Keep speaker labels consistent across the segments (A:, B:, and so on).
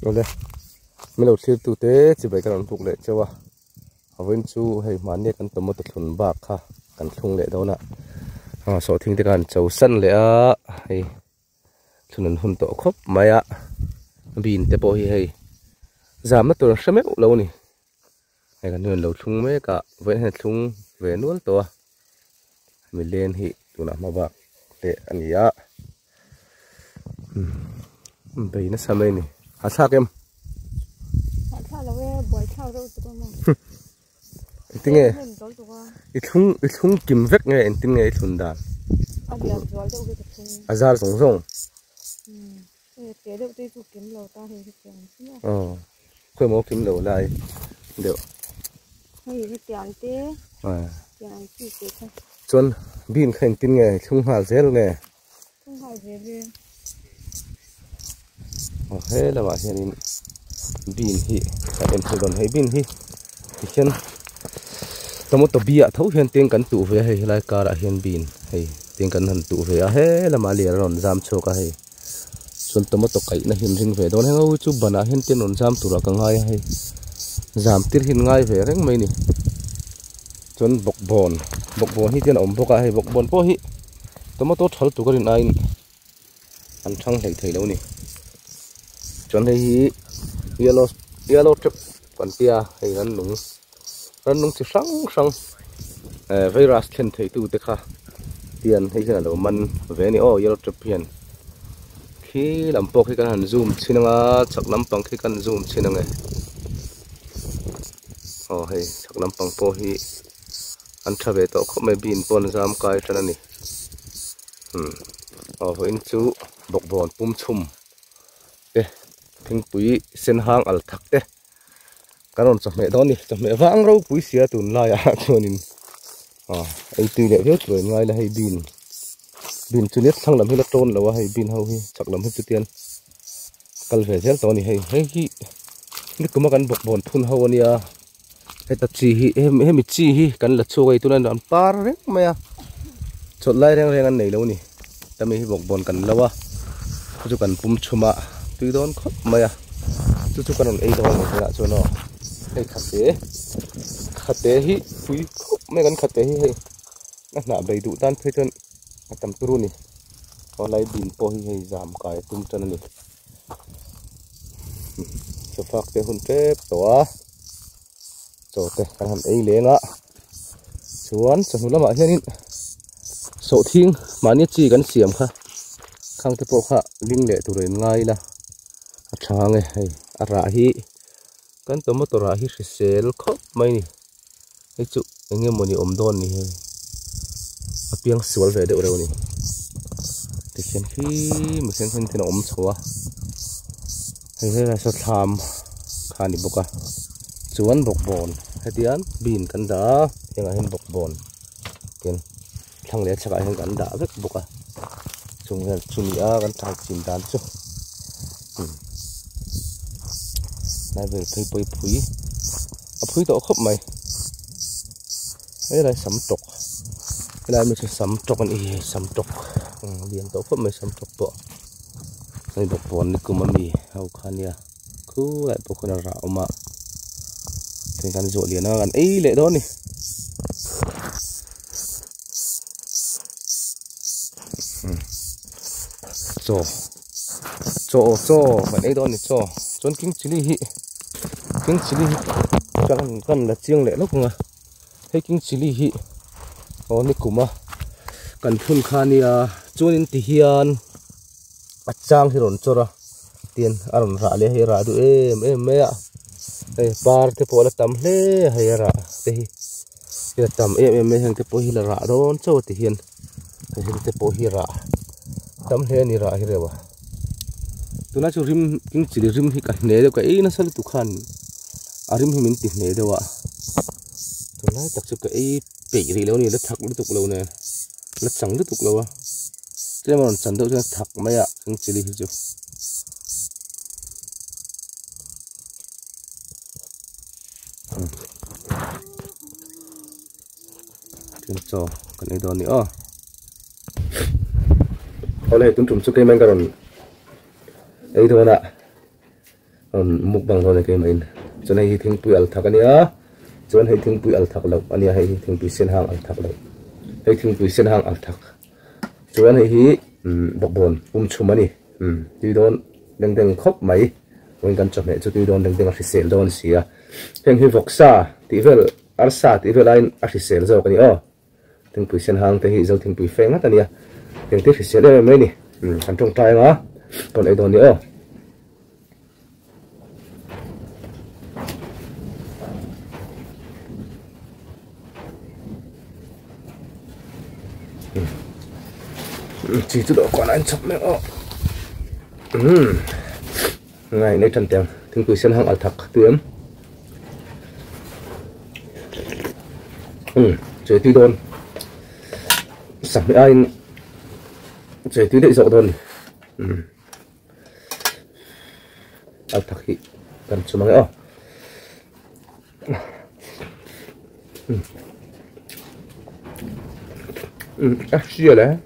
A: rồi đây mình đầu tiên tụ tế chỉ phải cái làm phục lệ cho vào bên chú hay mà nhé cần tôm một thùng bạc ha cần thùng lệ đâu nè số thình thì cần chầu sân lệ hay thùng hôn tổ khóc mày ạ bin te po hi hay giảm mấtตัวxem mấy lâu nè hay cần nhiều lâu thùng mấy cả với hết thùng về nuốtตัวmình lên hi tụi nào mà bạc để anh ấy bây nó sao đây nè althak em
B: althak là cái bồi thao đâu tụi nó
A: tiếng nghe ít thùng kim vét nghe tiếng nghe thùng đàn azar song song
B: cái đâu tôi chụp kiếm lầu ta thì tiền
A: khơi máu kiếm lầu lại được
B: hay cái tiền thế tiền chỉ cái
A: chôn bin khen tiếng nghe thùng hà dễ nghe
B: thùng hà dễ đi
A: thế là bạn hiện bin hi tại em sẽ đón thấy bin hi thì chân tao muốn tao bịa thấu hiện tiếng cắn tụ về hay lại cả đã hiện bin hay tiếng cắn hẳn tụ về thế là mà liền rồi giam cho cái hay xuân tao muốn tao cậy nó hiện riêng về đó hay ngâu chụp bản hiện tiếng rồi giam tụ là càng ngay hay giảm tiết hiện ngay về đấy mấy nè xuân Bawkbawn hi tiếng ổn bốc hay Bawkbawn po hi tao muốn tốt thấu tụ cái điện ai ăn thăng thấy đâu nè chọn hay yellow trip còn tia hay rắn nung chỉ sáng virus khen thấy tu te kha tiền hay cái nào man về này yellow trip hiền khi làm po khi cần zoom xin nga chắc lắm bằng khi cần zoom xin nga hay chắc lắm bằng po hi ăn thà về to không mấy pin pon jam kai cho nên nè với chú Bawkbawn pum chhum Thingpui sen hang althak te karon chome doni chome wang ro pui sia tun la ya chuanin ai tu le veu troi ngai la hei bin chu net thang lam hi la ton lo hei bin ho hi chak lam hi chu tian kal ve zel to ni hei hi ni kuma kan Bawkbawn thun ho ania hei ta chi hi he mi chi hi kan la chu gai tunan an par rek maya chot lai reng an nei lo ni tami hi Bawkbawn kan lawa chu kan pum chhuma tui don khop maya chu kan ei don la chu no hei khate hi pui khop me kan khate hi hei na bei du tan phei ton atam turu ni lai bin po hi hei jam kai tum tan ni so fak te hun te to so te kan han ei lenga chuan chanu lama hianin so thing mani chi kan siam kha khang te po kha ling le tu ren ngai la athang hei ara hi kan tomatora hi sel khop mai ni hei chu enge moni omdon ni hei apiang sual ve de reu ni tikhen khi mi sen tin om chwa hei la sa tham khani boka chuan Bawkbawn hetian bin kan da henga hen Bawkbawn ken thang le chaka hen kan da vek boka chung hel chunia kan thai chin dan chu nãy về thấy phui to khóc mày cái này sắm trọc cái này mình sẽ sắm trọc anh ý sắm trọc liền to khóc mày sắm trọc bộ này Bawkbawn này cũng mami hao khan ya cứ lại bộ con rạo mà thìกันrộ liền nó gần ấy lệ đó nè cho phải ấy đó nè cho chốn kính chili hi cần là chiêng lệ lúc mà hay kính chili hi nè cũng mà cần phun khania chốn in hiền bắt trang thì rộn cho ra tiền ăn rạ lệ hay rạ du em mẹ đây par thì po là tầm lệ hay rạ thì là tầm em hàng thì po hi là rạ đó cho thì hiền thì po hi rạ tầm lệ ni rạ hi rồi tu na chu rim king chili rim hi ka ne de ka e na sal tu khan arim hi min ti ne de wa tu na tak chu ka e pe ri lo ni la thak lu tuk lo ne la chang lu tuk lo wa che mon chan do thak ma ya king chili hi chu tin cho cái này đó nữa có lẽ tụi chúng cho cái mình cái rồi ấy thôi nè mục bằng thôi cái mình cho nên Thingpui althak anh nhá cho nên Thingpui althak lâu anh nhá Thingpui sen hang althak lâu Thingpui sen hang althak cho nên Bawkbawn chhum anh tuy đón đeng đeng khóc mấy mình cần chọn mẹ cho tuy đón đeng đeng sale đón xia heng hi voksa ti vel arsa ti vel line sale zo cái nhá Thingpui sen hang te hi zo Thingpui pheng á anh nhá heng ti sale em mấy nè ăn trong trai mà còn ấy đó nữa chỉ tự độ còn anh chọc nữa này đây chân tiền Thingpui sen hang althak tuyến chơi tuy đôn sẵn với anh chơi tuy đậy rộ đôn althak hi cần cho mọi người xia đấy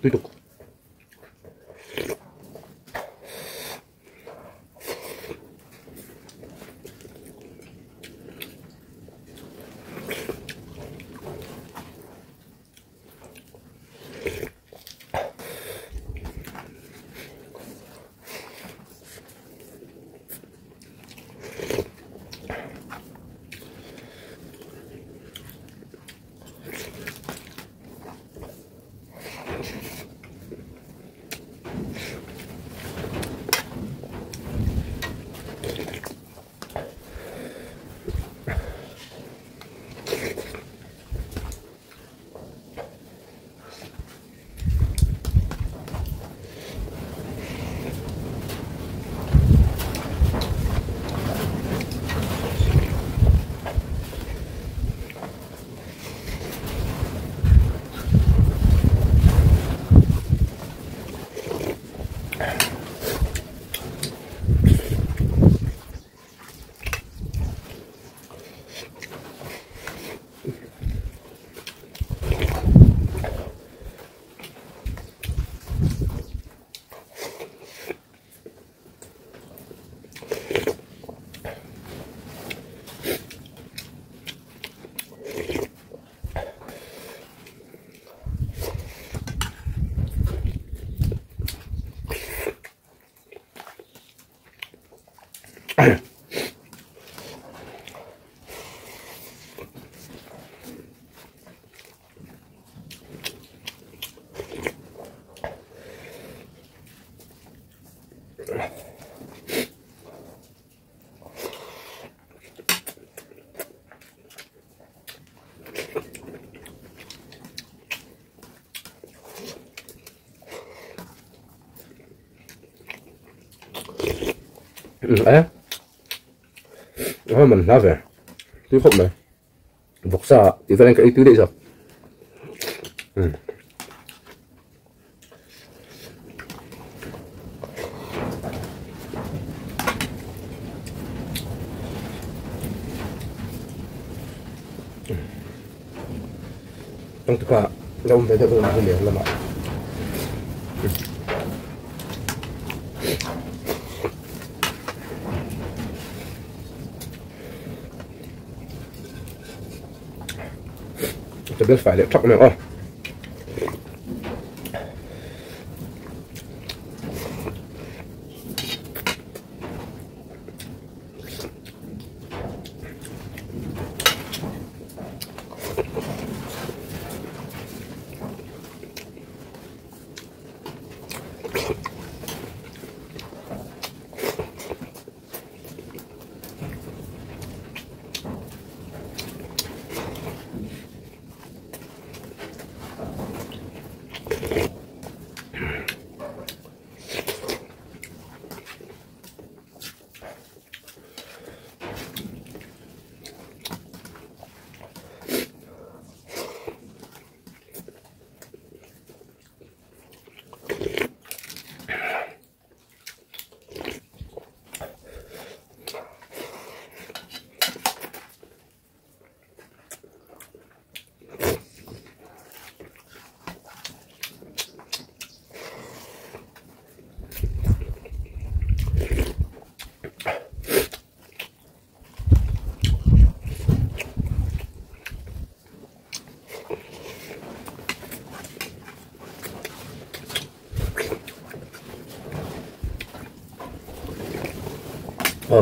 A: tiếp tục ấy mình nói về tí khúc này vọc xa thì phải lên cái tí đấy rồi trong tất cả trong thế tôi làm liền là màจะเป็นฝ่ายเล็กชักเลยอ๋อ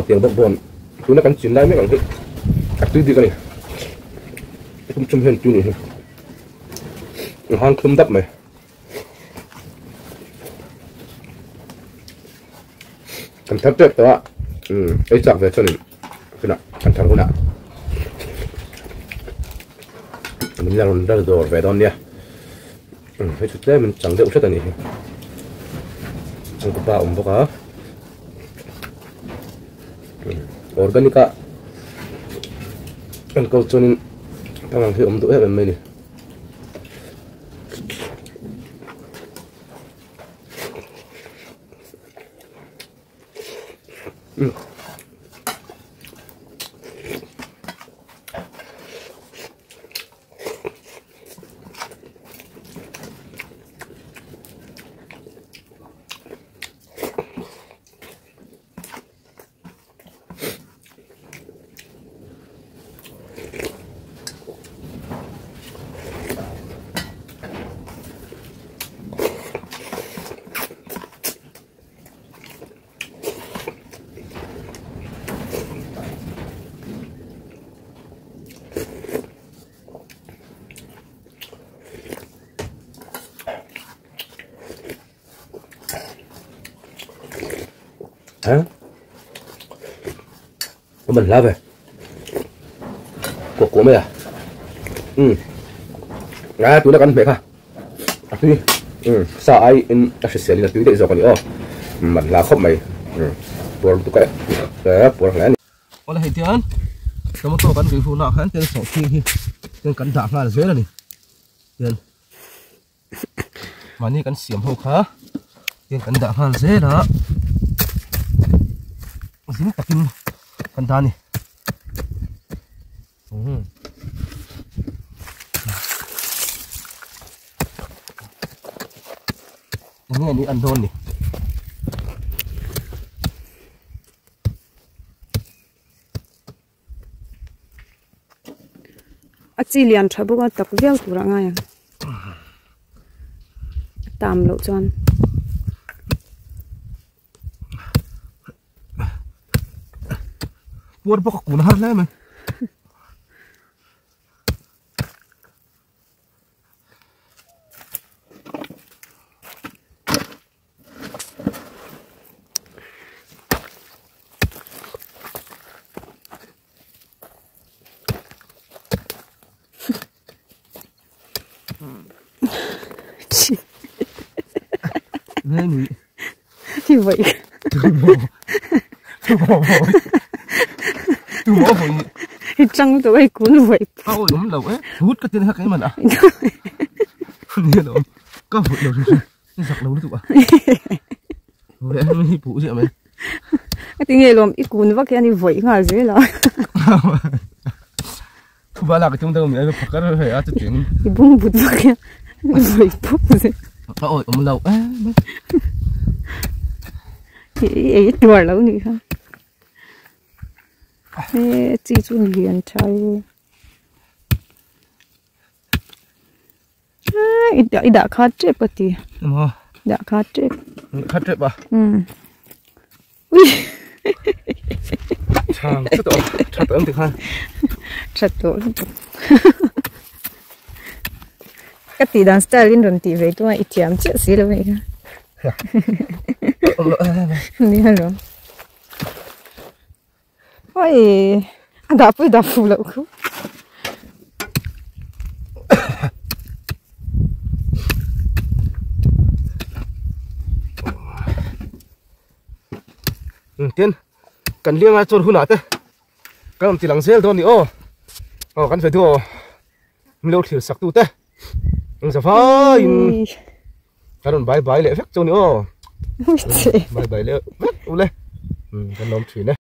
A: tiếng Bawkbawn chú nó cắn chín lại mấy bạn thích cắt tươi đi cái này không chum hen chú này hang khum đắp mày cắn thắt chết đó ấy chặt về cho nên cái nào cắn thắt cái nào mình ra rồi về đón nha phải chút đấy mình chẳng được chút này chẳng có bao ổn bốc á organica ăn câu cho nên thằng hàng hiệu ổn tụ hết bên này hả mình lá về của mày à tôi đã ăn mẹ ha tuy sao ai in đặc sản là tuy để rồi còn nữa mình là không mày buồn tụi cái đấy buồn lẽ ôi là hay tiền tôi muốn tôi cắn cái phụ nào khác tiền sổ chi tiền cắn giảm là dễ rồi nè tiền mà như cắn xiêm hộp hả tiền cắn giảm là dễ đó dính cả kim cắn ta nè nghe đi ăn thôn nè
B: chỉ liền thà bố tập véo tủ ra ngay tạm lộ cho anh
A: buat pokok guna hal lah mah. Nghe nhỉ?
B: Như vậy.
A: Tôi bỏ vội
B: trăng tụi cuốn vậy
A: ôi đúng lâu ấy hút cái tên cái mình à nghe đâu có vội đâu rồi giặc lâu đấy tụi à vậy nó hi phụ gì mày
B: cái tiếng nghe luôn ít cuốn vác cái này vậy ngà dễ là
A: thu ba là cái trung tâm mình phải cái phải ăn tiếng
B: cái bung bút vác cái vậy bút gì
A: ôi đúng lâu ấy
B: ít tuổi lâu nữa ha chỉ chú liền trai đã khát chết bật đi đã khát chết
A: à
B: ui
A: chàng chặt ấm thì ha
B: chặt tổ cái tỷ đàn style lên đồn tỷ về tôi ít chém chết xí đâu vậy đi hello ôi đã phụ lậu không
A: tiên cần liêng ai trôn hôn nào thế các ông chỉ lắng xe thôi nhỉ ô cần phải thua lâu thiểu sặc tu thế giờ phải các ông bye bye lệ phép trôn nhỉ ô bye bye lệ phép u lệ cần nóm thủy này